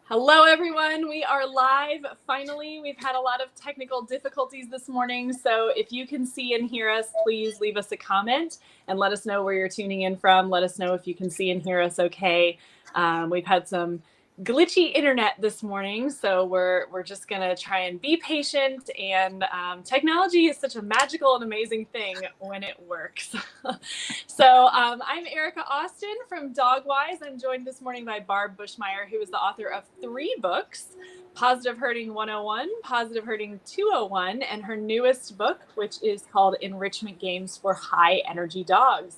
Hello, everyone. We are live. Finally, we've had a lot of technical difficulties this morning. So if you can see and hear us, please leave us a comment and let us know where you're tuning in from. Let us know if you can see and hear us okay. We've had some glitchy internet this morning, so we're just gonna try and be patient. And technology is such a magical and amazing thing when it works. So I'm Erica Austin from Dogwise. I'm joined this morning by Barb Buchmayer, who is the author of 3 books: Positive Herding 101, Positive Herding 201, and her newest book, which is called Enrichment Games for High Energy Dogs.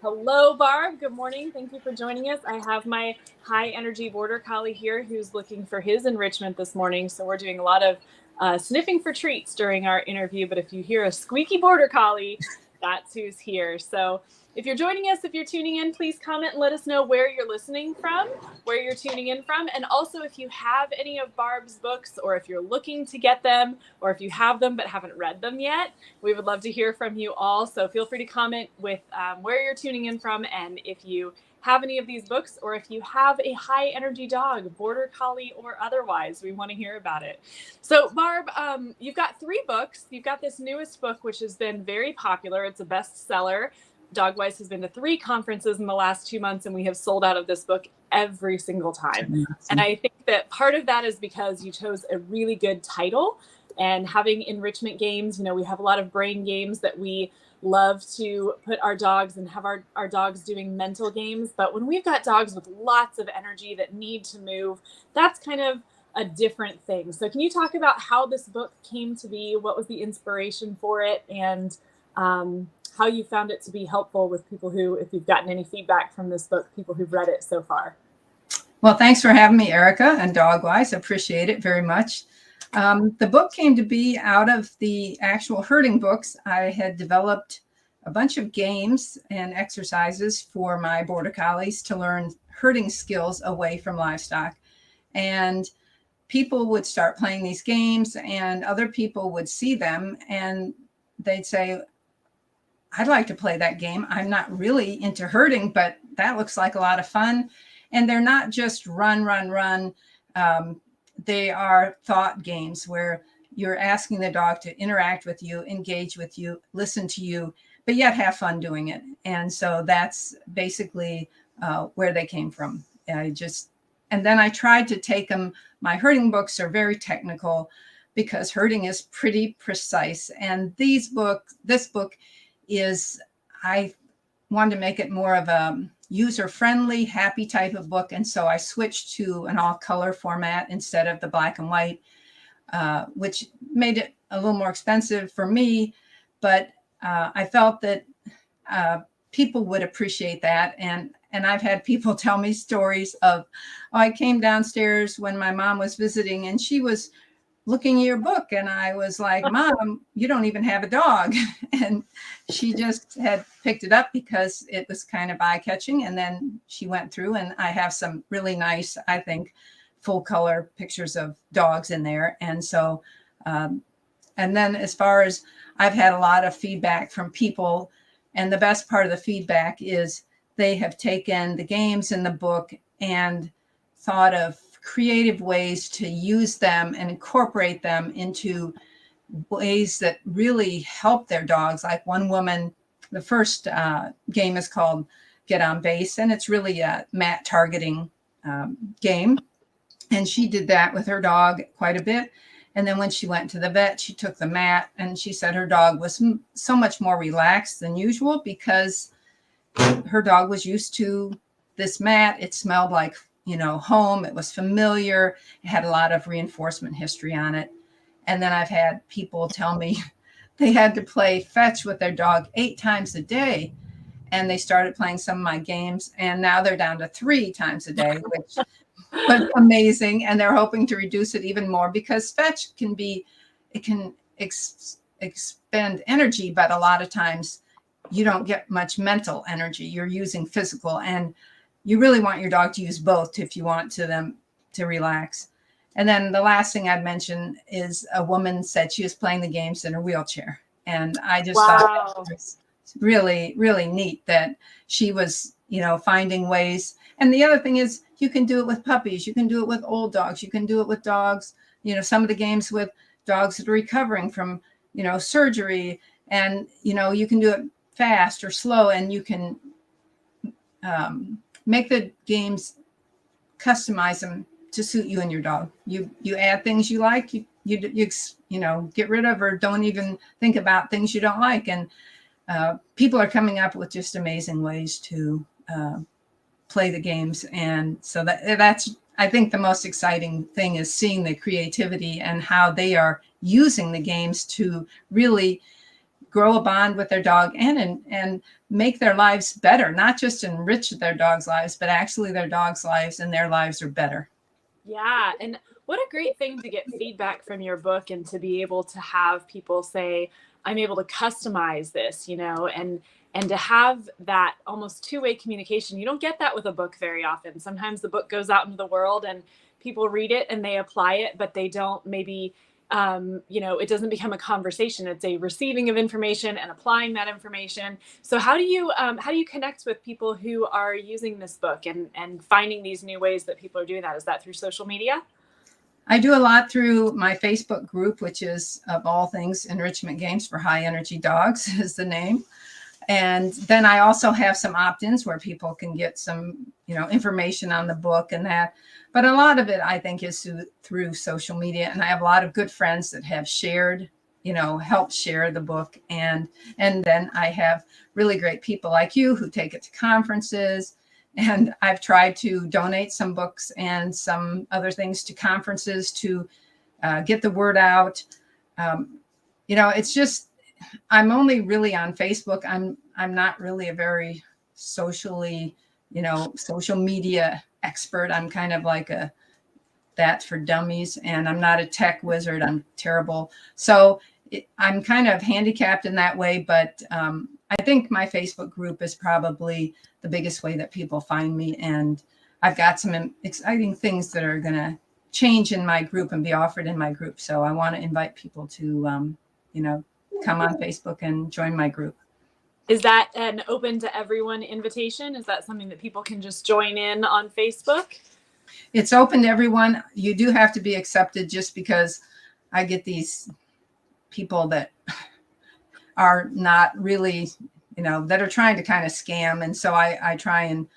Hello, Barb. Good morning. Thank you for joining us. I have my high energy border collie here who's looking for his enrichment this morning. So we're doing a lot of sniffing for treats during our interview. But if you hear a squeaky border collie, that's who's here. So if you're joining us, if you're tuning in, please comment and let us know where you're listening from, where you're tuning in from. And also, if you have any of Barb's books, or if you're looking to get them, or if you have them but haven't read them yet, we would love to hear from you all. So feel free to comment with where you're tuning in from, and if you have any of these books, or if you have a high energy dog, border collie or otherwise, we want to hear about it. So Barb, you've got 3 books. You've got this newest book, which has been very popular. It's a bestseller. Dogwise has been to 3 conferences in the last 2 months, and we have sold out of this book every single time. And I think that part of that is because you chose a really good title. And having enrichment games, you know, we have a lot of brain games that we love to put our dogs and have our dogs doing mental games. But when we've got dogs with lots of energy that need to move, that's kind of a different thing. So can you talk about how this book came to be? What was the inspiration for it? And how you found it to be helpful with people who, if you've gotten any feedback from this book, people who've read it so far. Well, thanks for having me, Erica and Dogwise. Appreciate it very much. The book came to be out of the actual herding books. I had developed a bunch of games and exercises for my border collies to learn herding skills away from livestock. And people would start playing these games, and other people would see them and they'd say, I'd like to play that game. I'm not really into herding, but that looks like a lot of fun. And they're not just run. They are thought games where you're asking the dog to interact with you, engage with you, listen to you, but yet have fun doing it. And so that's basically where they came from. And then I tried to take them. My herding books are very technical because herding is pretty precise. And this book is, I wanted to make it more of a user-friendly, happy type of book. And so I switched to an all-color format instead of the black and white, which made it a little more expensive for me. But I felt that people would appreciate that. And I've had people tell me stories of, oh, I came downstairs when my mom was visiting and she was looking at your book, and I was like, Mom, you don't even have a dog. And she just had picked it up because it was kind of eye-catching. And then she went through, and I have some really nice, I think, full color pictures of dogs in there. And so, and then as far as, I've had a lot of feedback from people, and the best part of the feedback is they have taken the games in the book and thought of creative ways to use them and incorporate them into ways that really help their dogs. Like one woman, the first game is called Get on Base, and it's really a mat targeting game. And she did that with her dog quite a bit. And then when she went to the vet, she took the mat, and she said her dog was so much more relaxed than usual because her dog was used to this mat. It smelled like, you know, home. It was familiar. It had a lot of reinforcement history on it. And then I've had people tell me they had to play fetch with their dog 8 times a day. And they started playing some of my games, and now they're down to 3 times a day, which was amazing. And they're hoping to reduce it even more because fetch can expend energy, but a lot of times you don't get much mental energy. You're using physical, and you really want your dog to use both if you want them to relax. And then the last thing I'd mention is a woman said she was playing the games in a wheelchair. And I just thought it was really, really neat that she was, you know, finding ways. And the other thing is you can do it with puppies. You can do it with old dogs. You can do it with dogs. Some of the games with dogs that are recovering from, surgery, and, you can do it fast or slow, and you can make the games, customize them to suit you and your dog. You add things you like, you get rid of or don't even think about things you don't like. And people are coming up with just amazing ways to play the games. And so that's, I think, the most exciting thing is seeing the creativity and how they are using the games to really grow a bond with their dog and make their lives better, not just enrich their dog's lives, but actually their dog's lives and their lives are better. Yeah. And what a great thing to get feedback from your book and to be able to have people say, I'm able to customize this, and to have that almost two-way communication. You don't get that with a book very often. Sometimes the book goes out into the world and people read it and they apply it, but they don't maybe it doesn't become a conversation. It's a receiving of information and applying that information. So how do you connect with people who are using this book and finding these new ways that people are doing that? Is that through social media? I do a lot through my Facebook group, which is, of all things, Enrichment Games for High Energy Dogs is the name. And then I also have some opt-ins where people can get some, information on the book and that. But a lot of it, I think, is through social media. And I have a lot of good friends that have shared, helped share the book. And then I have really great people like you who take it to conferences. And I've tried to donate some books and some other things to conferences to get the word out. It's just, I'm only really on Facebook. I'm not really a very socially, social media expert. I'm kind of like that for dummies, and I'm not a tech wizard. I'm terrible. So I'm kind of handicapped in that way, but I think my Facebook group is probably the biggest way that people find me. And I've got some exciting things that are going to change in my group and be offered in my group. So I want to invite people to, come on Facebook and join my group. Is that an open to everyone invitation? Is that something that people can just join in on Facebook? It's open to everyone. You do have to be accepted, just because I get these people that are not really, that are trying to kind of scam. And so I try and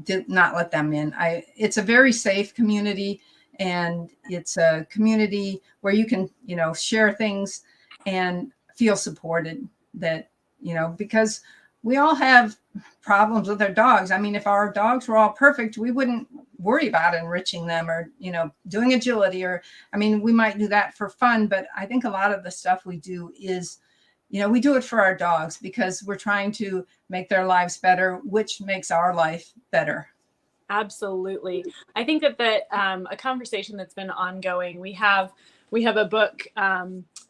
did not let them in. It's a very safe community, and it's a community where you can, share things and feel supported, that, because we all have problems with our dogs. I mean, if our dogs were all perfect, we wouldn't worry about enriching them or, doing agility, or, we might do that for fun. But I think a lot of the stuff we do is, we do it for our dogs because we're trying to make their lives better, which makes our life better. Absolutely. I think that a conversation that's been ongoing. We have a book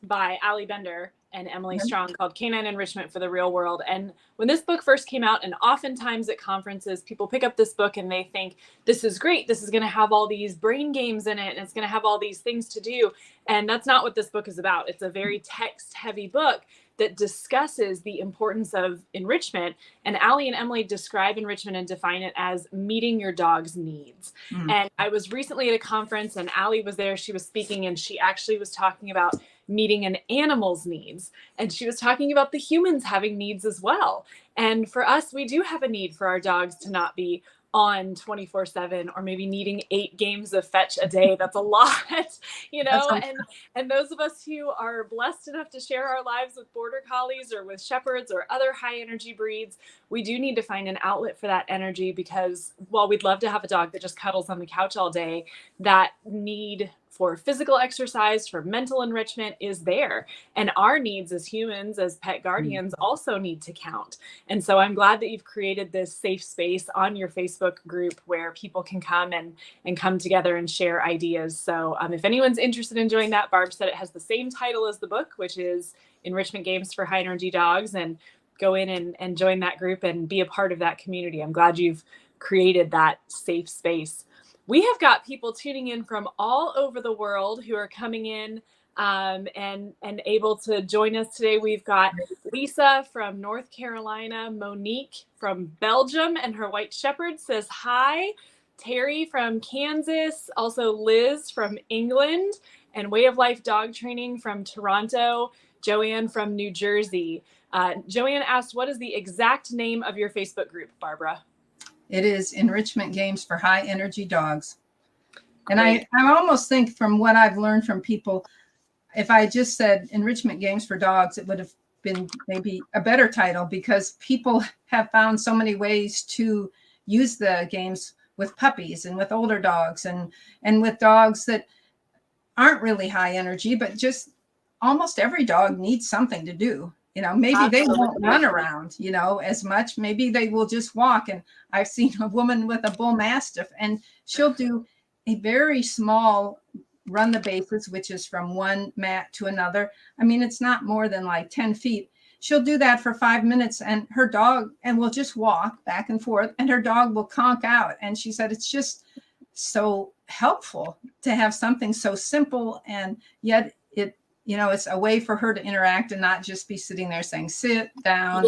by Ali Bender and Emily Strong called Canine Enrichment for the Real World. And when this book first came out, and oftentimes at conferences, people pick up this book and they think, this is great. This is going to have all these brain games in it, and it's going to have all these things to do. And that's not what this book is about. It's a very text heavy book that discusses the importance of enrichment. And Ali and Emily describe enrichment and define it as meeting your dog's needs. And I was recently at a conference and Ali was there. She was speaking, and she actually was talking about meeting an animal's needs. And she was talking about the humans having needs as well. And for us, we do have a need for our dogs to not be on 24/7, or maybe needing 8 games of fetch a day. That's a lot, and those of us who are blessed enough to share our lives with border collies or with shepherds or other high energy breeds, we do need to find an outlet for that energy, because while we'd love to have a dog that just cuddles on the couch all day, that need for physical exercise, for mental enrichment is there. And our needs as humans, as pet guardians, also need to count. And so I'm glad that you've created this safe space on your Facebook group where people can come and come together and share ideas. So if anyone's interested in joining that, Barb said it has the same title as the book, which is Enrichment Games for High Energy Dogs. And go in and join that group and be a part of that community. I'm glad you've created that safe space. We have got people tuning in from all over the world who are coming in and able to join us today. We've got Lisa from North Carolina, Monique from Belgium, and her white shepherd says hi. Terry from Kansas, also Liz from England, and Way of Life Dog Training from Toronto, Joanne from New Jersey. Joanne asked, what is the exact name of your Facebook group, Barbara? It is Enrichment Games for High Energy Dogs. And Great. I almost think from what I've learned from people, if I just said Enrichment Games for Dogs, it would have been maybe a better title, because people have found so many ways to use the games with puppies and with older dogs and with dogs that aren't really high energy, but just almost every dog needs something to do. Maybe they won't run around, as much. Maybe they will just walk. And I've seen a woman with a bull mastiff, and she'll do a very small run the bases, which is from one mat to another. I mean, it's not more than like 10 feet. She'll do that for 5 minutes, and her dog and will just walk back and forth, and her dog will conk out. And she said it's just so helpful to have something so simple, and yet it's a way for her to interact and not just be sitting there saying, sit down.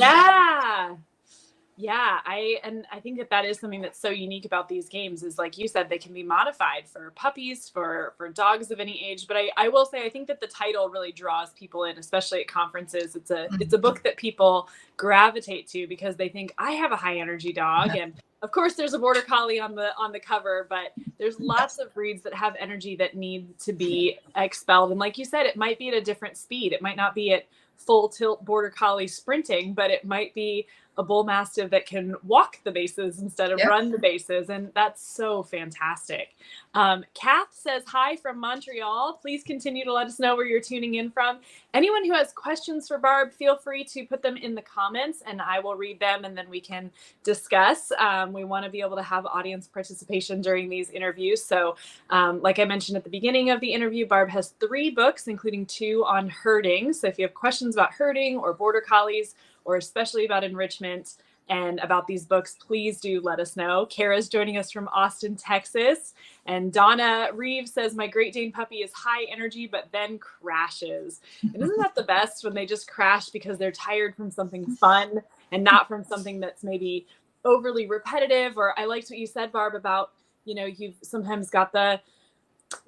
Yeah, I think that is something that's so unique about these games is, like you said, they can be modified for puppies, for dogs of any age. But I will say, I think that the title really draws people in, especially at conferences. It's a book that people gravitate to because they think, I have a high energy dog. And of course there's a border collie on the cover, but there's lots of breeds that have energy that need to be expelled. And like you said, it might be at a different speed. It might not be at full tilt border collie sprinting, but it might be a bull mastiff that can walk the bases instead of run the bases. And that's so fantastic. Kath says, hi from Montreal. Please continue to let us know where you're tuning in from. Anyone who has questions for Barb, feel free to put them in the comments and I will read them and then we can discuss. We want to be able to have audience participation during these interviews. So like I mentioned at the beginning of the interview, Barb has 3 books, including 2 on herding. So if you have questions about herding or border collies, or especially about enrichment and about these books, please do let us know. Kara's joining us from Austin, Texas. And Donna Reeves says, my Great Dane puppy is high energy, but then crashes. And isn't that the best, when they just crash because they're tired from something fun and not from something that's maybe overly repetitive? Or I liked what you said, Barb, about, you've sometimes got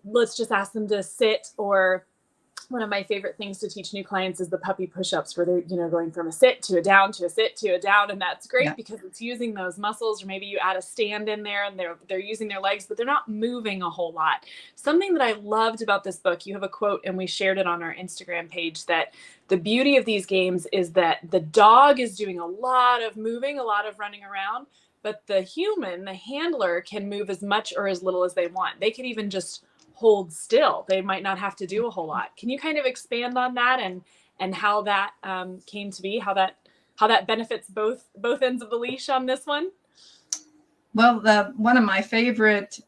let's just ask them to sit, or one of my favorite things to teach new clients is the puppy push-ups, where they're, going from a sit to a down to a sit to a down. And that's great because it's using those muscles. Or maybe you add a stand in there and they're using their legs, but they're not moving a whole lot. Something that I loved about this book, you have a quote and we shared it on our Instagram page, that the beauty of these games is that the dog is doing a lot of moving, a lot of running around, but the human, the handler, can move as much or as little as they want. They could even just hold still. They might not have to do a whole lot. Can you kind of expand on that and how that came to be, how that benefits both ends of the leash on this one? Well, one of my favorite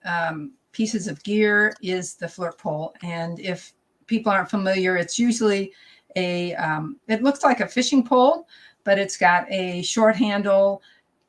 pieces of gear is the flirt pole. And if people aren't familiar, it's usually it looks like a fishing pole, but it's got a short handle,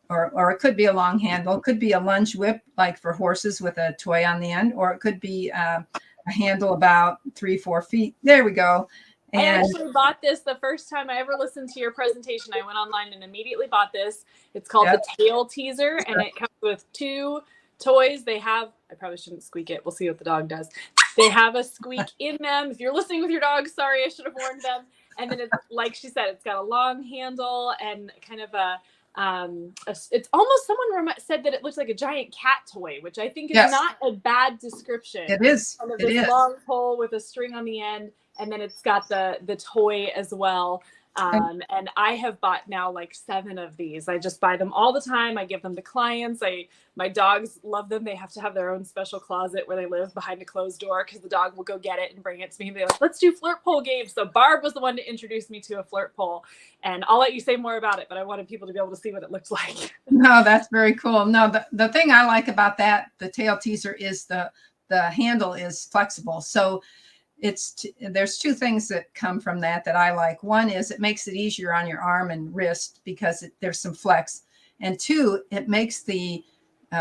or it could be a long handle. It could be a lunge whip, like for horses with a toy on the end, or it could be a handle about 3-4 feet. There we go. And I actually bought this the first time I ever listened to your presentation. I went online and immediately bought this. It's called the Tail Teaser, and it comes with 2 toys. I probably shouldn't squeak it. We'll see what the dog does. They have a squeak in them. If you're listening with your dog, sorry, I should have warned them. And then it's, like she said, it's got a long handle and kind of it's almost, someone said that it looks like a giant cat toy, which I think is not a bad description. It is. Kind of this long pole with a string on the end, and then it's got the toy as well. And I have bought now like 7 of these. I just buy them all the time. I give them to clients. My dogs love them. They have to have their own special closet where they live behind a closed door, because the dog will go get it and bring it to me. They're like, let's do flirt pole games. So Barb was the one to introduce me to a flirt pole, and I'll let you say more about it, but I wanted people to be able to see what it looks like. No, that's very cool. No, the thing I like about that, the tail teaser, is the handle is flexible. So there's 2 things that come from that I like. One is it makes it easier on your arm and wrist because there's some flex. And 2, it makes the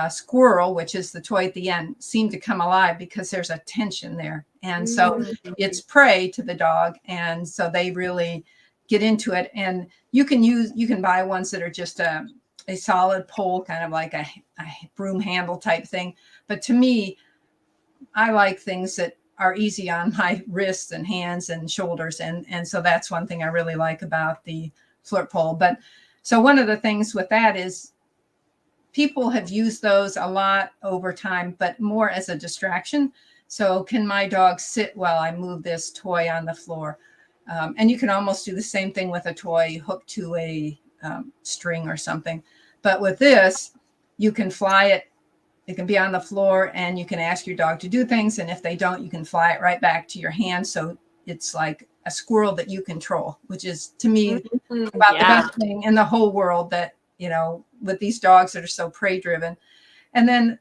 squirrel, which is the toy at the end, seem to come alive because there's a tension there. And so it's prey to the dog. And so they really get into it. And you can buy ones that are just a solid pole, kind of like a broom handle type thing. But to me, I like things that are easy on my wrists and hands and shoulders. And so that's one thing I really like about the flirt pole. But so one of the things with that is people have used those a lot over time, but more as a distraction. So can my dog sit while I move this toy on the floor? And you can almost do the same thing with a toy hooked to a string or something. But with this, you can fly it. It can be on the floor, and you can ask your dog to do things. And if they don't, you can fly it right back to your hand. So it's like a squirrel that you control, which is, to me, about the best thing in the whole world, that, you know, with these dogs that are so prey driven. And then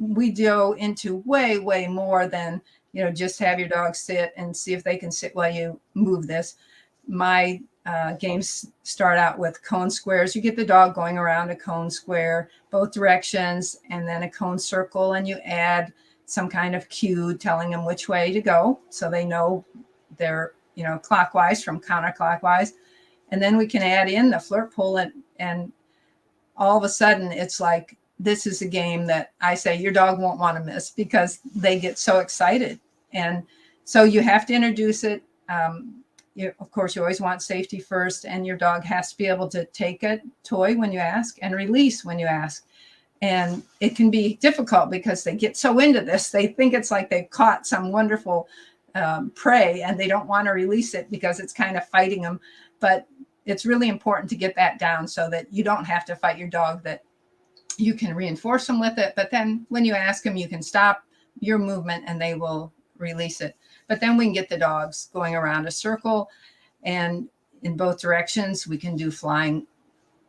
we go into way, way more than, you know, just have your dog sit and see if they can sit while you move this. My games start out with cone squares. You get the dog going around a cone square, both directions, and then a cone circle, and you add some kind of cue telling them which way to go, so they know they're, you know, clockwise from counterclockwise. And then we can add in the flirt pole, and all of a sudden it's like, this is a game that I say your dog won't want to miss, because they get so excited. And so you have to introduce it. Of course, you always want safety first, and your dog has to be able to take a toy when you ask and release when you ask. And it can be difficult because they get so into this. They think it's like they've caught some wonderful prey, and they don't want to release it because it's kind of fighting them. But it's really important to get that down so that you don't have to fight your dog, that you can reinforce them with it. But then when you ask them, you can stop your movement and they will release it. But then we can get the dogs going around a circle, and in both directions. We can do flying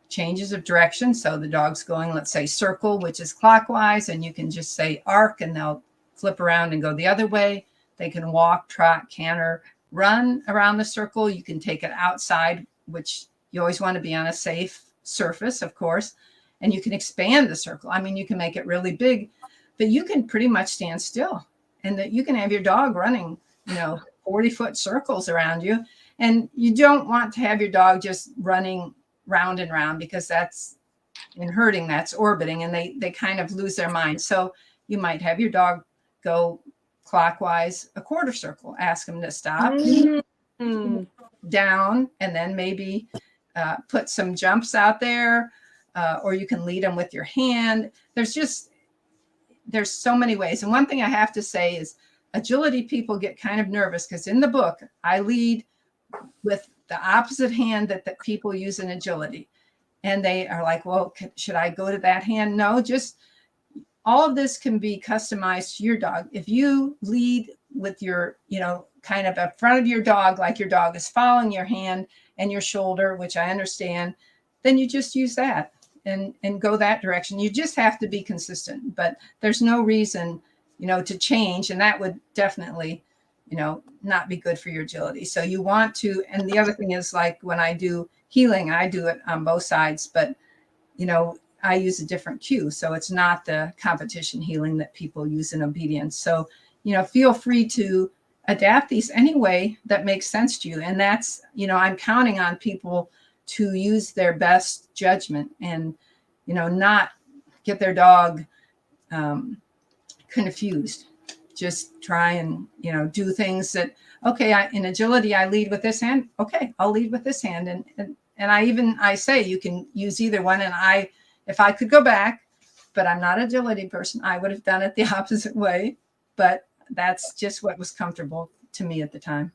changes of direction. So the dog's going, let's say, circle, which is clockwise, and you can just say arc, and they'll flip around and go the other way. They can walk, trot, canter, run around the circle. You can take it outside, which you always want to be on a safe surface, of course. And you can expand the circle. I mean, you can make it really big, but you can pretty much stand still, and that you can have your dog running, 40-foot circles around you. And you don't want to have your dog just running round and round, because that's in herding, that's orbiting, and they kind of lose their mind. So you might have your dog go clockwise a quarter circle, ask them to stop, down, and then maybe put some jumps out there, or you can lead them with your hand. There's so many ways. And one thing I have to say is agility people get kind of nervous, because in the book, I lead with the opposite hand that people use in agility. And they are like, well, should I go to that hand? No, just all of this can be customized to your dog. If you lead with your, kind of in front of your dog, like your dog is following your hand and your shoulder, which I understand, then you just use that and go that direction. You just have to be consistent, but there's no reason, to change. And that would definitely, not be good for your agility. So you want to, and the other thing is, like when I do healing, I do it on both sides, but, I use a different cue. So it's not the competition healing that people use in obedience. So, feel free to adapt these any way that makes sense to you. And that's, I'm counting on people to use their best judgment and, not get their dog confused. Just try and, do things that, okay, in agility, I lead with this hand. Okay, I'll lead with this hand. And I say you can use either one. And if I could go back, but I'm not an agility person, I would have done it the opposite way. But that's just what was comfortable to me at the time.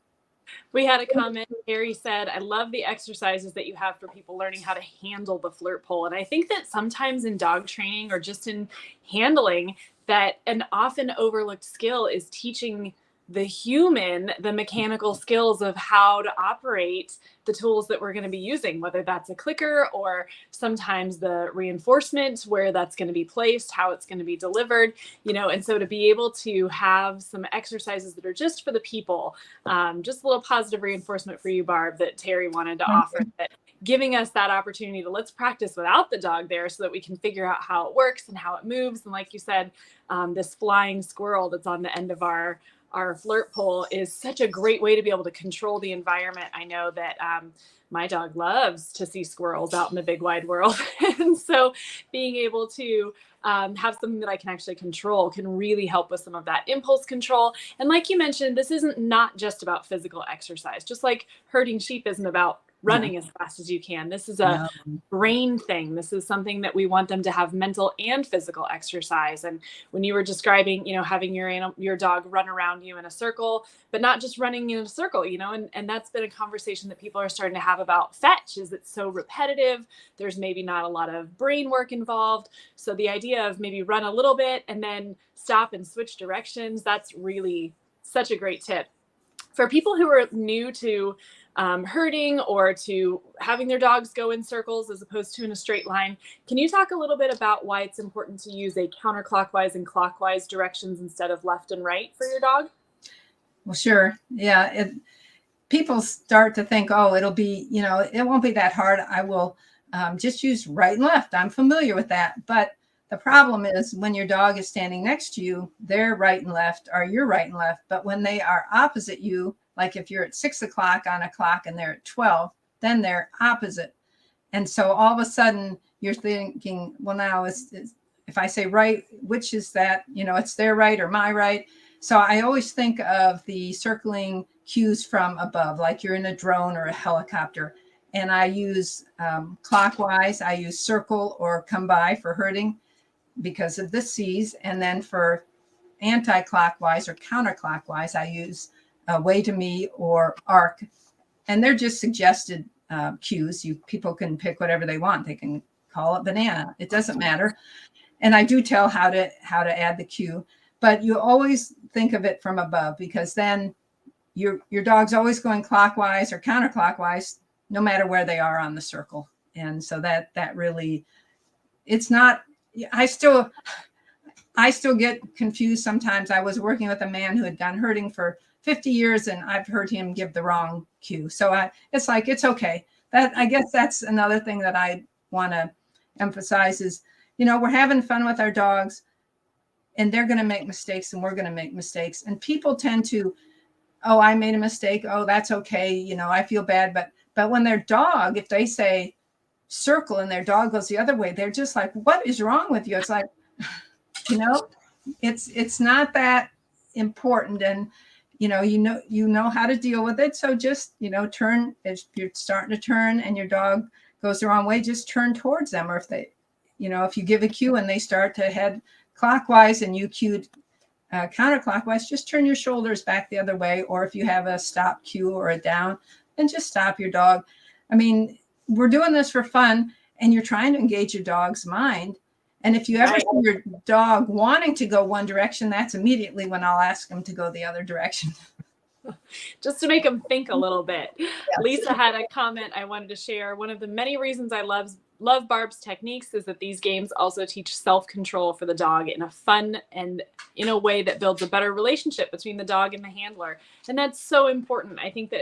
We had a comment. Harry said, I love the exercises that you have for people learning how to handle the flirt pole. And I think that sometimes in dog training or just in handling, that an often overlooked skill is teaching the human the mechanical skills of how to operate the tools that we're going to be using, whether that's a clicker or sometimes the reinforcement where that's going to be placed, how it's going to be delivered, and so to be able to have some exercises that are just for the people, just a little positive reinforcement for you, Barb, that Terry wanted to offer, that giving us that opportunity to let's practice without the dog there so that we can figure out how it works and how it moves. And like you said, this flying squirrel that's on the end of our flirt pole is such a great way to be able to control the environment. I know that my dog loves to see squirrels out in the big wide world. And so being able to have something that I can actually control can really help with some of that impulse control. And like you mentioned, this isn't not just about physical exercise, just like herding sheep isn't about running as fast as you can. This is a brain thing. This is something that we want them to have mental and physical exercise. And when you were describing, having your dog run around you in a circle, but not just running in a circle, and that's been a conversation that people are starting to have about fetch, is it's so repetitive. There's maybe not a lot of brain work involved. So the idea of maybe run a little bit and then stop and switch directions, that's really such a great tip. For people who are new to herding or to having their dogs go in circles as opposed to in a straight line, can you talk a little bit about why it's important to use a counterclockwise and clockwise directions instead of left and right for your dog? Well, sure. Yeah. People start to think, oh, it'll be, it won't be that hard. I will just use right and left. I'm familiar with that. But the problem is when your dog is standing next to you, their right and left are your right and left. But when they are opposite you, like if you're at 6 o'clock on a clock and they're at 12, then they're opposite. And so all of a sudden you're thinking, well, now if I say right, which is that, it's their right or my right. So I always think of the circling cues from above, like you're in a drone or a helicopter. And I use clockwise, I use circle or come by for herding because of the C's. And then for anti-clockwise or counterclockwise, I use way to me or arc. And they're just suggested cues. People can pick whatever they want. They can call it banana. It doesn't matter. And I do tell how to add the cue, but you always think of it from above, because then your dog's always going clockwise or counterclockwise, no matter where they are on the circle. And so that really, it's not, I still get confused sometimes. I was working with a man who had done herding for 50 years and I've heard him give the wrong cue. So it's like, it's okay. I guess that's another thing that I want to emphasize is, we're having fun with our dogs and they're going to make mistakes and we're going to make mistakes. And people tend to, oh, I made a mistake. Oh, that's okay. I feel bad. But when their dog, if they say circle and their dog goes the other way, they're just like, what is wrong with you? It's like, it's not that important. And, you know how to deal with it. So just, turn, if you're starting to turn and your dog goes the wrong way, just turn towards them. Or if they, if you give a cue and they start to head clockwise and you cued counterclockwise, just turn your shoulders back the other way. Or if you have a stop cue or a down, then just stop your dog. I mean, we're doing this for fun and you're trying to engage your dog's mind. And if you ever see your dog wanting to go one direction, that's immediately when I'll ask them to go the other direction. Just to make them think a little bit. Yes. Lisa had a comment I wanted to share. One of the many reasons I love Barb's techniques is that these games also teach self-control for the dog in a fun and in a way that builds a better relationship between the dog and the handler. And that's so important. I think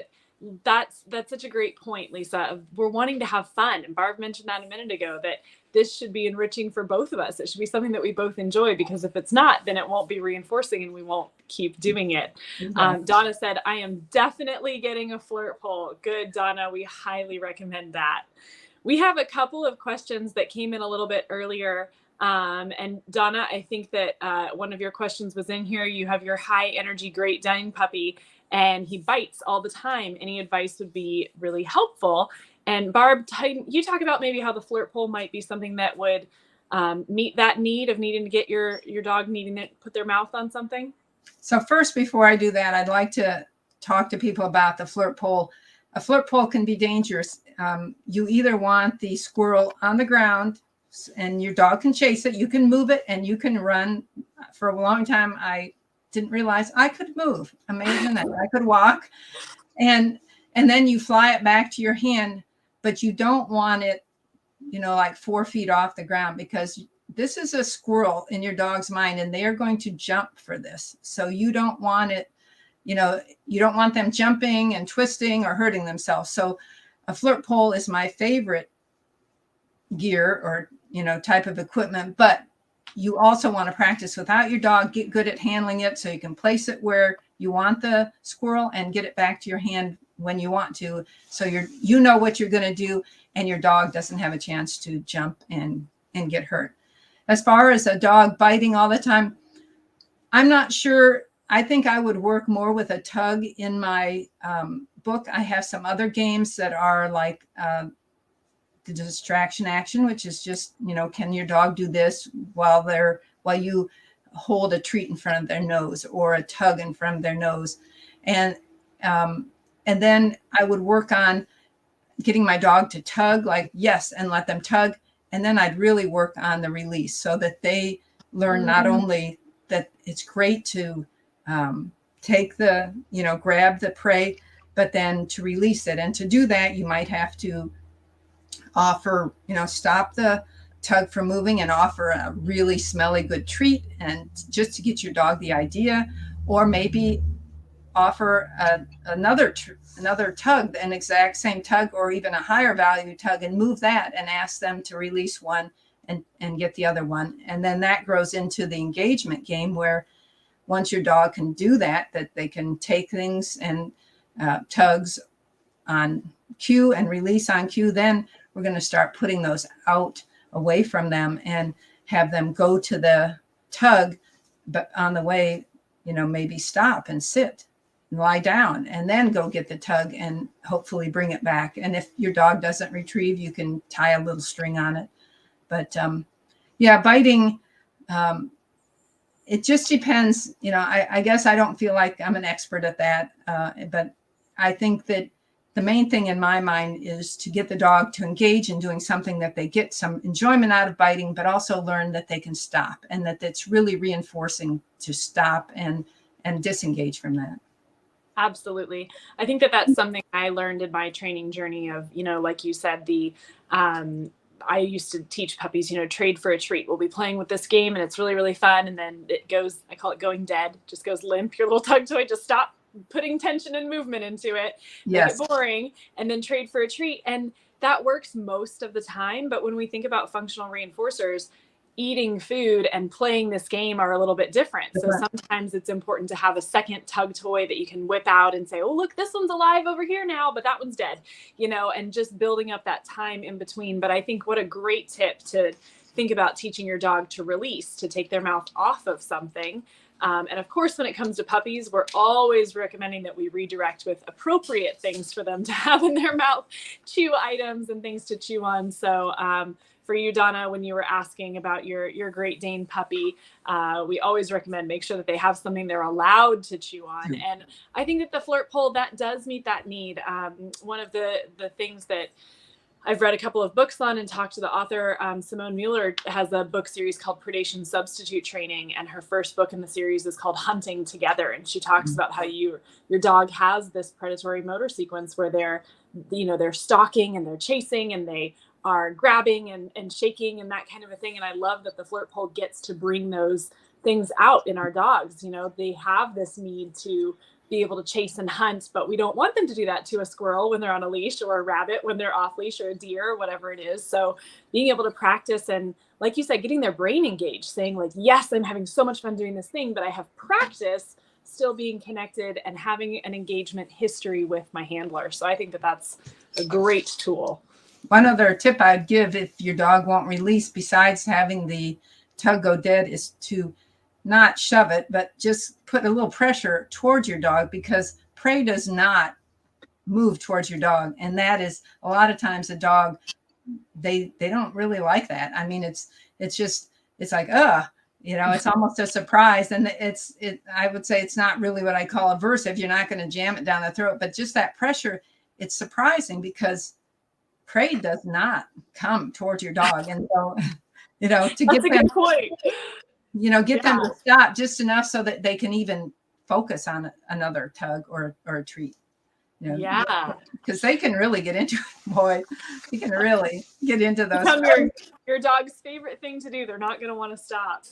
that's such a great point, Lisa. We're wanting to have fun. And Barb mentioned that a minute ago, that this should be enriching for both of us. It should be something that we both enjoy, because if it's not, then it won't be reinforcing and we won't keep doing it. Exactly. Donna said, I am definitely getting a flirt pole. Good, Donna. We highly recommend that. We have a couple of questions that came in a little bit earlier. And Donna, I think that one of your questions was in here. You have your high energy Great Dane puppy and he bites all the time. Any advice would be really helpful. And Barb, you talk about maybe how the flirt pole might be something that would meet that need of needing to get your dog needing to put their mouth on something. So first, before I do that, I'd like to talk to people about the flirt pole. A flirt pole can be dangerous. You either want the squirrel on the ground and your dog can chase it. You can move it and you can run. For a long time, I didn't realize I could move. Amazing that I could walk. And then you fly it back to your hand, but you don't want it, like 4 feet off the ground, because this is a squirrel in your dog's mind and they are going to jump for this. So you don't want it, you don't want them jumping and twisting or hurting themselves. So a flirt pole is my favorite gear or, type of equipment, but you also want to practice without your dog, get good at handling it so you can place it where you want the squirrel and get it back to your hand when you want to. So you know what you're going to do, and your dog doesn't have a chance to jump and get hurt. As far as a dog biting all the time, I'm not sure. I think I would work more with a tug. In my book, I have some other games that are like the distraction action, which is just, can your dog do this while you hold a treat in front of their nose, or a tug in front of their nose. And then I would work on getting my dog to tug, like, yes, and let them tug. And then I'd really work on the release so that they learn not only that it's great to take the, grab the prey, but then to release it. And to do that, you might have to offer, stop the tug from moving and offer a really smelly good treat, and just to get your dog the idea. Or maybe offer another tug, an exact same tug, or even a higher value tug, and move that and ask them to release one and get the other one. And then that grows into the engagement game, where once your dog can do that they can take things and tugs on cue and release on cue. Then we're going to start putting those out away from them and have them go to the tug, but on the way, maybe stop and sit and lie down, and then go get the tug and hopefully bring it back. And if your dog doesn't retrieve, you can tie a little string on it. But biting, it just depends. I guess I don't feel like I'm an expert at that, but I think that the main thing in my mind is to get the dog to engage in doing something that they get some enjoyment out of biting, but also learn that they can stop, and that it's really reinforcing to stop and disengage from that. Absolutely. I think that that's something I learned in my training journey of, like you said, I used to teach puppies, trade for a treat. We'll be playing with this game and it's really, really fun. And then it goes, I call it going dead, just goes limp. Your little tug toy, just stop putting tension and movement into it, make it boring, and then trade for a treat. And that works most of the time. But when we think about functional reinforcers, eating food and playing this game are a little bit different. So sometimes it's important to have a second tug toy that you can whip out and say, oh, look, this one's alive over here now, but that one's dead, and just building up that time in between. But I think what a great tip to think about teaching your dog to release, to take their mouth off of something. And of course, when it comes to puppies, we're always recommending that we redirect with appropriate things for them to have in their mouth, chew items and things to chew on. So for you, Donna, when you were asking about your Great Dane puppy, we always recommend make sure that they have something they're allowed to chew on. And I think that the flirt pole, that does meet that need. One of the things that I've read a couple of books on and talked to the author, Simone Mueller has a book series called Predation Substitute Training. And her first book in the series is called Hunting Together. And she talks about how your dog has this predatory motor sequence where they're stalking and they're chasing and they are grabbing and shaking and that kind of a thing. And I love that the flirt pole gets to bring those things out in our dogs. They have this need to be able to chase and hunt, but we don't want them to do that to a squirrel when they're on a leash, or a rabbit when they're off leash, or a deer, or whatever it is. So being able to practice and, like you said, getting their brain engaged, saying like, yes, I'm having so much fun doing this thing, but I have practice still being connected and having an engagement history with my handler. So I think that that's a great tool. One other tip I'd give if your dog won't release, besides having the tug go dead, is to not shove it, but just put a little pressure towards your dog, because prey does not move towards your dog. And that is a lot of times a dog, they don't really like that. I mean, it's like, it's almost a surprise. And I would say it's not really what I call aversive. You're not going to jam it down the throat, but just that pressure, it's surprising because prey does not come towards your dog. And so, to That's get a them, good point. get them to stop just enough so that they can even focus on another tug or a treat. Yeah. Because they can really get into it, boy. You can really get into those. Become your dog's favorite thing to do. They're not going to want to stop.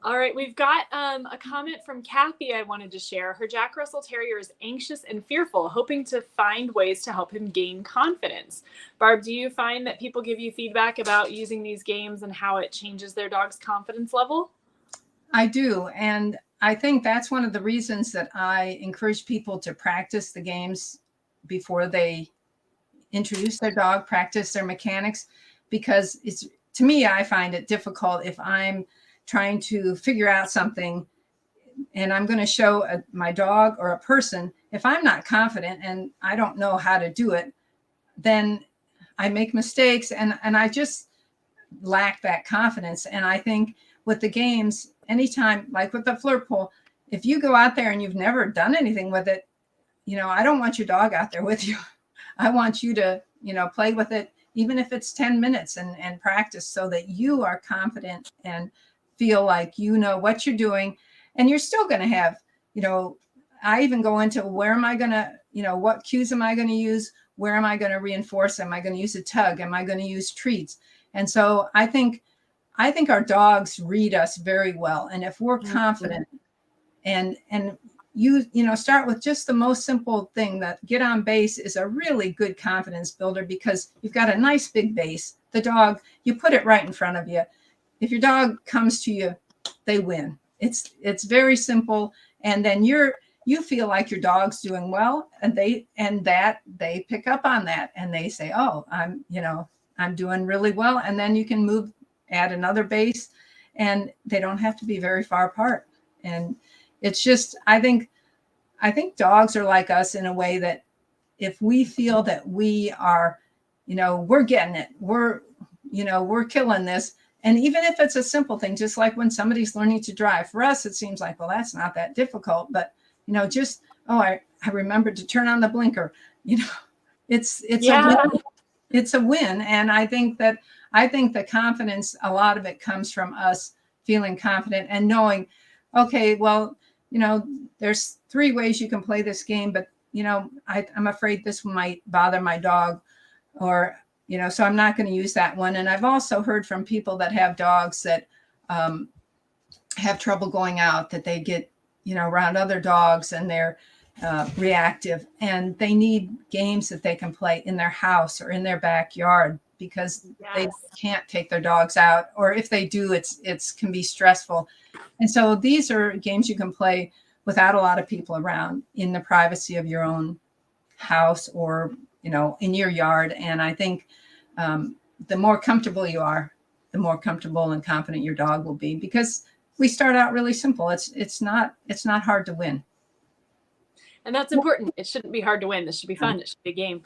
All right, we've got a comment from Kathy I wanted to share. Her Jack Russell Terrier is anxious and fearful, hoping to find ways to help him gain confidence. Barb, do you find that people give you feedback about using these games and how it changes their dog's confidence level? I do. And I think that's one of the reasons that I encourage people to practice the games before they introduce their dog, practice their mechanics, because to me, I find it difficult if I'm trying to figure out something and I'm going to show my dog or a person. If I'm not confident and I don't know how to do it, then I make mistakes and I just lack that confidence. And I think with the games, anytime, like with the flirt pole, if you go out there and you've never done anything with it, I don't want your dog out there with you. I want you to, play with it, even if it's 10 minutes and practice so that you are confident and feel like you know what you're doing. And you're still going to have, I even go into where am I going to, what cues am I going to use? Where am I going to reinforce? Am I going to use a tug? Am I going to use treats? And so I think our dogs read us very well. And if we're confident and start with just the most simple thing, that get on base is a really good confidence builder because you've got a nice big base. The dog, you put it right in front of you. If your dog comes to you, they win. It's very simple. And then you feel like your dog's doing well, and they pick up on that and they say, oh, I'm doing really well. And then you can add another base, and they don't have to be very far apart. And it's just, I think dogs are like us in a way that if we feel that we are, we're getting it, we're killing this. And even if it's a simple thing, just like when somebody's learning to drive, for us, it seems like, well, that's not that difficult. But, I remembered to turn on the blinker. It's a win. It's a win. And I think the confidence, a lot of it comes from us feeling confident and knowing, okay, well, there's 3 ways you can play this game, but, I'm afraid this might bother my dog, or, so I'm not going to use that one. And I've also heard from people that have dogs that have trouble going out, that they get, around other dogs and they're reactive, and they need games that they can play in their house or in their backyard because they can't take their dogs out, or if they do, it's can be stressful. And so these are games you can play without a lot of people around, in the privacy of your own house or, in your yard. And I think the more comfortable you are, the more comfortable and confident your dog will be, because we start out really simple. It's not hard to win. And that's important. It shouldn't be hard to win. This should be fun. It should be a game.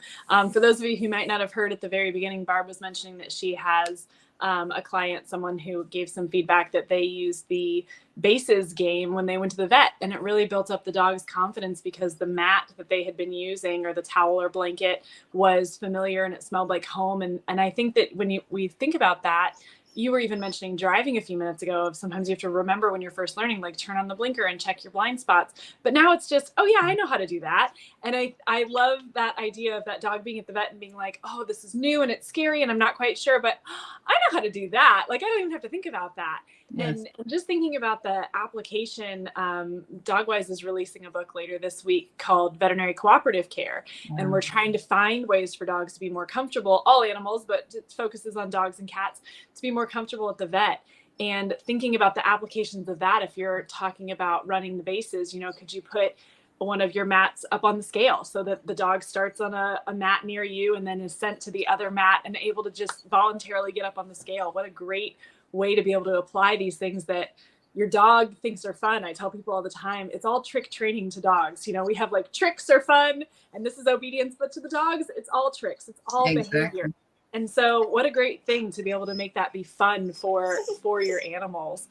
For those of you who might not have heard at the very beginning, Barb was mentioning that she has a client, someone who gave some feedback that they used the bases game when they went to the vet, and it really built up the dog's confidence because the mat that they had been using, or the towel or blanket, was familiar and it smelled like home. And I think that when we think about that, you were even mentioning driving a few minutes ago, of sometimes you have to remember when you're first learning, like turn on the blinker and check your blind spots. But now it's just, oh yeah, I know how to do that. And I love that idea of that dog being at the vet and being like, oh, this is new and it's scary and I'm not quite sure, but I know how to do that. Like, I don't even have to think about that. Yes. And just thinking about the application, Dogwise is releasing a book later this week called Veterinary Cooperative Care. And we're trying to find ways for dogs to be more comfortable, all animals, but it focuses on dogs and cats, to be more comfortable at the vet. And thinking about the applications of that, if you're talking about running the bases, could you put one of your mats up on the scale so that the dog starts on a mat near you and then is sent to the other mat and able to just voluntarily get up on the scale? What a great way to be able to apply these things that your dog thinks are fun. I tell people all the time, it's all trick training to dogs. We have like tricks are fun and this is obedience, but to the dogs, it's all tricks. It's all behavior. And so what a great thing to be able to make that be fun for your animals.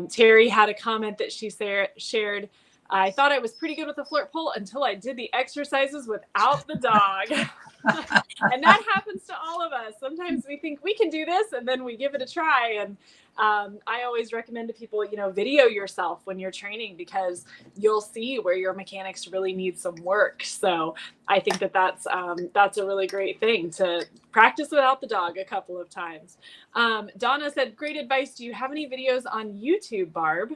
Terry had a comment that she shared I thought I was pretty good with the flirt pole until I did the exercises without the dog. And that happens to all of us. Sometimes we think we can do this and then we give it a try. And I always recommend to people, video yourself when you're training, because you'll see where your mechanics really need some work. So I think that's a really great thing to practice without the dog a couple of times. Donna said, great advice. Do you have any videos on YouTube, Barb?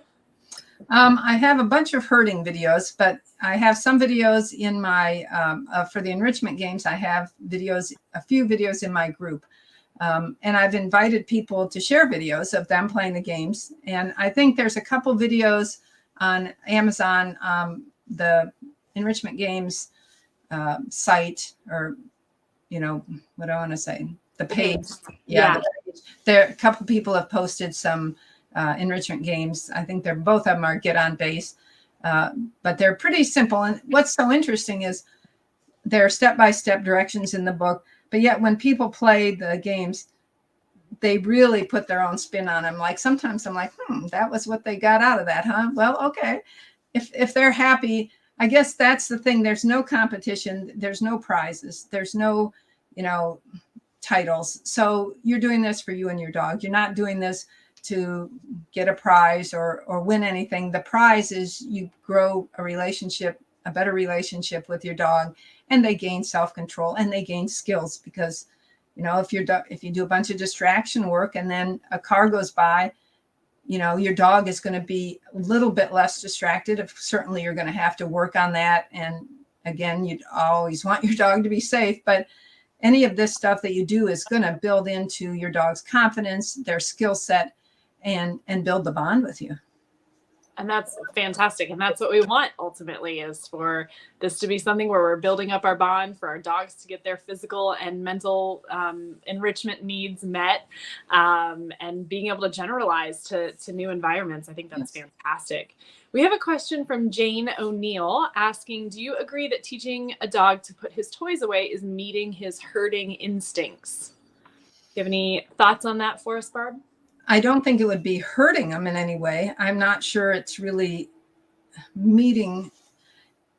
I have a bunch of herding videos, but I have some videos in my, for the enrichment games, I have videos, a few videos in my group. And I've invited people to share videos of them playing the games. And I think there's a couple videos on Amazon, the enrichment games site, or, what do I want to say? The page. Yeah. The page. There, a couple people have posted some enrichment games. I think both of them are get on base, but they're pretty simple. And what's so interesting is there are step-by-step directions in the book, but yet when people play the games, they really put their own spin on them. Like sometimes I'm like, that was what they got out of that, huh? Well, okay. If they're happy, I guess that's the thing. There's no competition. There's no prizes. There's no, titles. So you're doing this for you and your dog. You're not doing this to get a prize or win anything. The prize is you grow a relationship, a better relationship with your dog, and they gain self-control and they gain skills, because, if you do a bunch of distraction work and then a car goes by, your dog is going to be a little bit less distracted. Certainly you're going to have to work on that. And again, you'd always want your dog to be safe, but any of this stuff that you do is going to build into your dog's confidence, their skill set, and build the bond with you. And that's fantastic. And that's what we want ultimately, is for this to be something where we're building up our bond, for our dogs to get their physical and mental enrichment needs met, and being able to generalize to new environments. I think that's fantastic. We have a question from Jane O'Neill asking, do you agree that teaching a dog to put his toys away is meeting his herding instincts? Do you have any thoughts on that for us, Barb? I don't think it would be hurting them in any way. I'm not sure it's really meeting.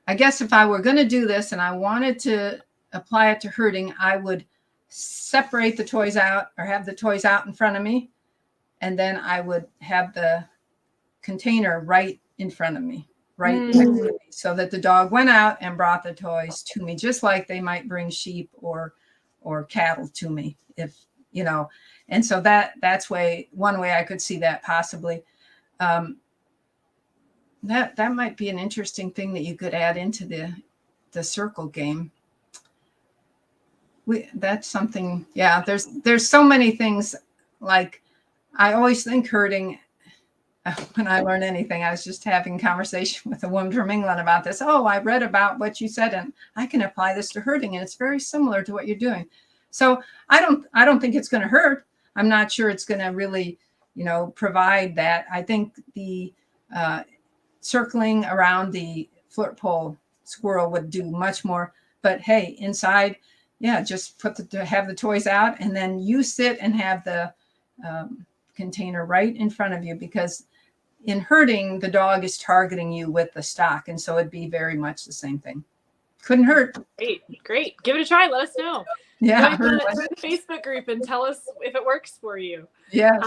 I guess if I were going to do this and I wanted to apply it to herding, I would separate the toys out, or have the toys out in front of me. And then I would have the container right in front of me, right next to me, so that the dog went out and brought the toys to me, just like they might bring sheep or cattle to me, if, and so that's one way I could see that possibly. That might be an interesting thing that you could add into the circle game. That's something. Yeah, there's so many things. Like, I always think herding. When I learn anything, I was just having a conversation with a woman from England about this. Oh, I read about what you said, and I can apply this to herding, and it's very similar to what you're doing. So I don't think it's going to hurt. I'm not sure it's going to really, provide that. I think the circling around the flirt pole squirrel would do much more. But hey, inside, just have the toys out, and then you sit and have the container right in front of you, because in herding, the dog is targeting you with the stock, and so it'd be very much the same thing. Couldn't hurt. Great. Give it a try. Let us know. Yeah. Join the Facebook group and tell us if it works for you. Yes.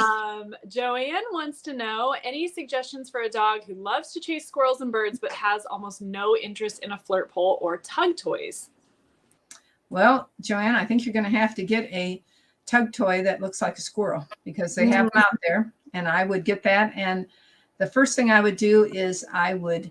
Joanne wants to know, any suggestions for a dog who loves to chase squirrels and birds but has almost no interest in a flirt pole or tug toys? Well, Joanne, I think you're going to have to get a tug toy that looks like a squirrel, because they have them out there, and I would get that. And the first thing I would do is I would,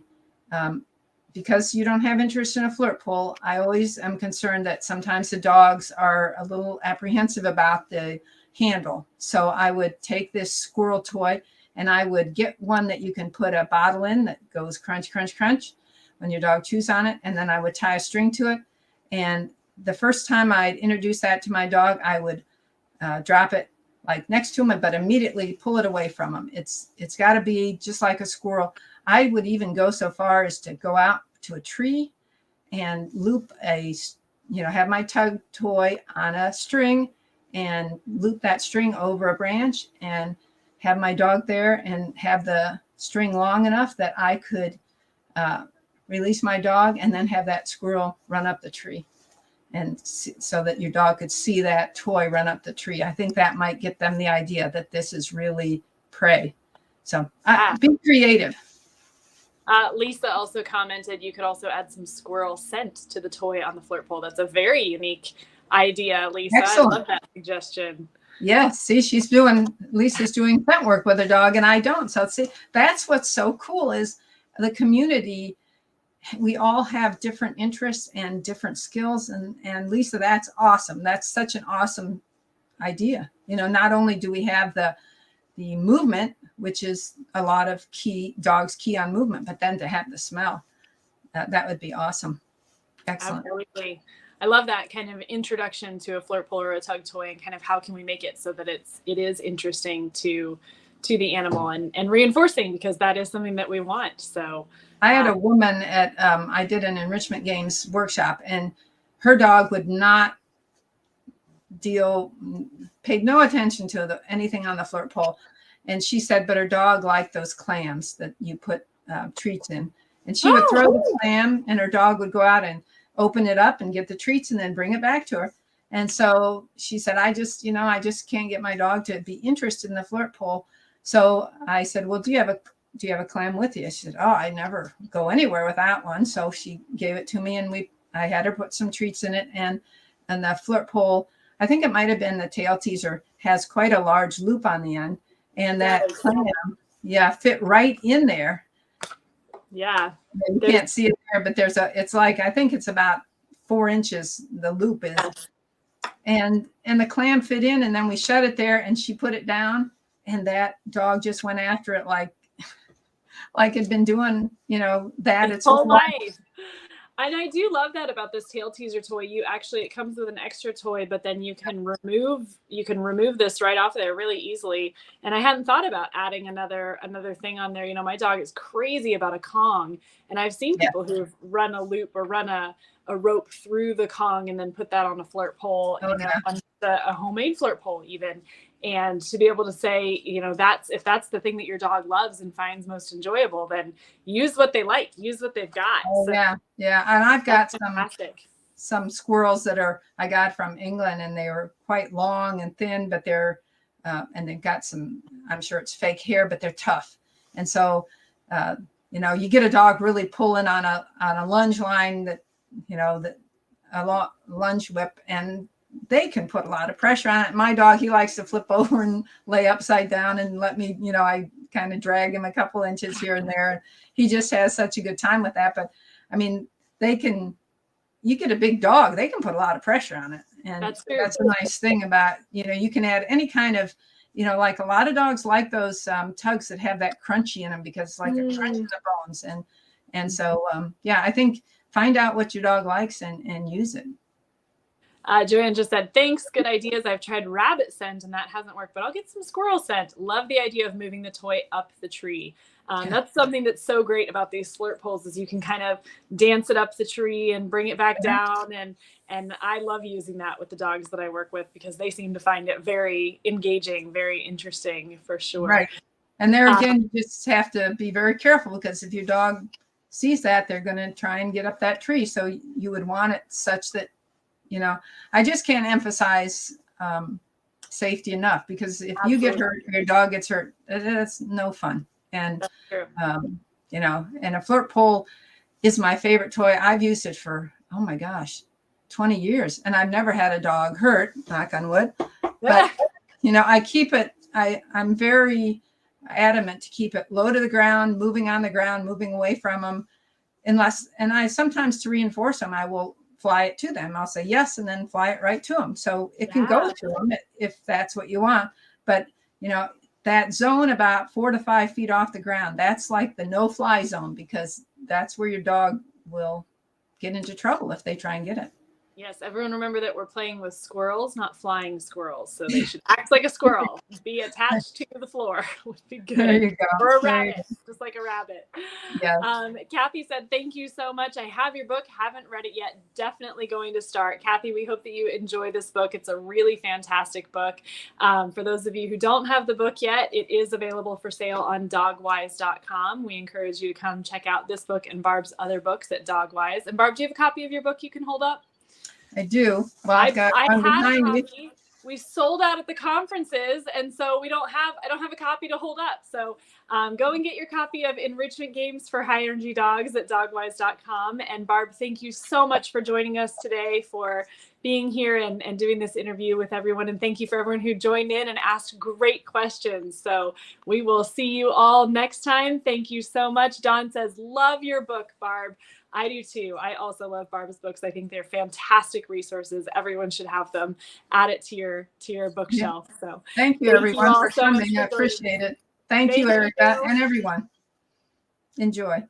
because you don't have interest in a flirt pole, I always am concerned that sometimes the dogs are a little apprehensive about the handle. So I would take this squirrel toy, and I would get one that you can put a bottle in that goes crunch, crunch, crunch when your dog chews on it. And then I would tie a string to it. And the first time I'd introduce that to my dog, I would drop it like next to him, but immediately pull it away from him. It's got to be just like a squirrel. I would even go so far as to go out to a tree and loop have my tug toy on a string and loop that string over a branch and have my dog there, and have the string long enough that I could release my dog, and then have that squirrel run up the tree. And so that your dog could see that toy run up the tree. I think that might get them the idea that this is really prey. So be creative. Lisa also commented you could also add some squirrel scent to the toy on the flirt pole. That's a very unique idea, Lisa. Excellent. I love that suggestion. Yes, see, Lisa's doing scent work with her dog, and I don't. So see, that's what's so cool is the community. We all have different interests and different skills, and Lisa, that's awesome. That's such an awesome idea. Not only do we have the movement, which is a lot of dogs key on movement, but then to have the smell, that would be awesome. Excellent. Absolutely. I love that kind of introduction to a flirt pole or a tug toy, and kind of how can we make it so that it is interesting to the animal and reinforcing, because that is something that we want. So I had a woman at I did an enrichment games workshop, and her dog would not paid no attention to anything on the flirt pole. And she said, but her dog liked those clams that you put treats in. And she would throw the clam, and her dog would go out and open it up and get the treats and then bring it back to her. And so she said, I just can't get my dog to be interested in the flirt pole. So I said, well, do you have a clam with you? She said, oh, I never go anywhere without one. So she gave it to me, and I had her put some treats in it, and the flirt pole, I think it might have been the tail teaser, has quite a large loop on the end, and that clam, fit right in there. Yeah. You can't see it there, but it's like, I think it's about 4 inches, the loop is. And the clam fit in, and then we shut it there, and she put it down, and that dog just went after it like it'd been doing, that its whole life. And I do love that about this tail teaser toy. It comes with an extra toy, but then you can remove this right off there really easily. And I hadn't thought about adding another thing on there. My dog is crazy about a Kong, and I've seen people who've run a loop or run a rope through the Kong and then put that on a flirt pole, on a homemade flirt pole even. And to be able to say, if that's the thing that your dog loves and finds most enjoyable, then use what they like, use what they've got. Oh, so, yeah. And I've got some squirrels that I got from England, and they were quite long and thin, but and they've got some, I'm sure it's fake hair, but they're tough. And so, you get a dog really pulling on a lunge line a lunge whip, and they can put a lot of pressure on it. My dog, he likes to flip over and lay upside down and let me, I kind of drag him a couple inches here and there. He just has such a good time with that. But I mean, you get a big dog, they can put a lot of pressure on it. And that's a nice thing about, you can add any kind of, like a lot of dogs like those tugs that have that crunchy in them, because it's like a crunch in the bones. And so, I think find out what your dog likes and use it. Joanne just said, thanks, good ideas. I've tried rabbit scent and that hasn't worked, but I'll get some squirrel scent. Love the idea of moving the toy up the tree. That's something that's so great about these flirt poles, is you can kind of dance it up the tree and bring it back down. And I love using that with the dogs that I work with, because they seem to find it very engaging, very interesting, for sure. Right. And there again, you just have to be very careful, because if your dog sees that, they're going to try and get up that tree. So you would want it such that, I just can't emphasize safety enough, because if you get hurt or your dog gets hurt, that's no fun. And, and a flirt pole is my favorite toy. I've used it for, oh my gosh, 20 years. And I've never had a dog hurt, knock on wood. But, I keep it, I'm very adamant to keep it low to the ground, moving on the ground, moving away from them. And I sometimes, to reinforce them, I will fly it to them. I'll say yes, and then fly it right to them. So it can go to them if that's what you want. But, that zone about 4 to 5 feet off the ground, that's like the no-fly zone, because that's where your dog will get into trouble if they try and get it. Yes, everyone remember that we're playing with squirrels, not flying squirrels. So they should act like a squirrel, be attached to the floor would be good. There you go. Or a There you rabbit, just like a rabbit. Yes. Kathy said, thank you so much. I have your book, haven't read it yet. Definitely going to start. Kathy, we hope that you enjoy this book. It's a really fantastic book. For those of you who don't have the book yet, it is available for sale on dogwise.com. We encourage you to come check out this book and Barb's other books at Dogwise. And Barb, do you have a copy of your book you can hold up? I do. Well, I've got I one had a behind copy. you. We sold out at the conferences, and so I don't have a copy to hold up. So go and get your copy of Enrichment Games for High Energy Dogs at dogwise.com. And Barb, thank you so much for joining us today, for being here and doing this interview with everyone. And thank you for everyone who joined in and asked great questions. So we will see you all next time. Thank you so much. Dawn says, love your book, Barb. I do too. I also love Barb's books. I think they're fantastic resources. Everyone should have them. Add it to your bookshelf. So thank you everyone for so coming. I appreciate it. Thank you, Erica, and everyone. Enjoy.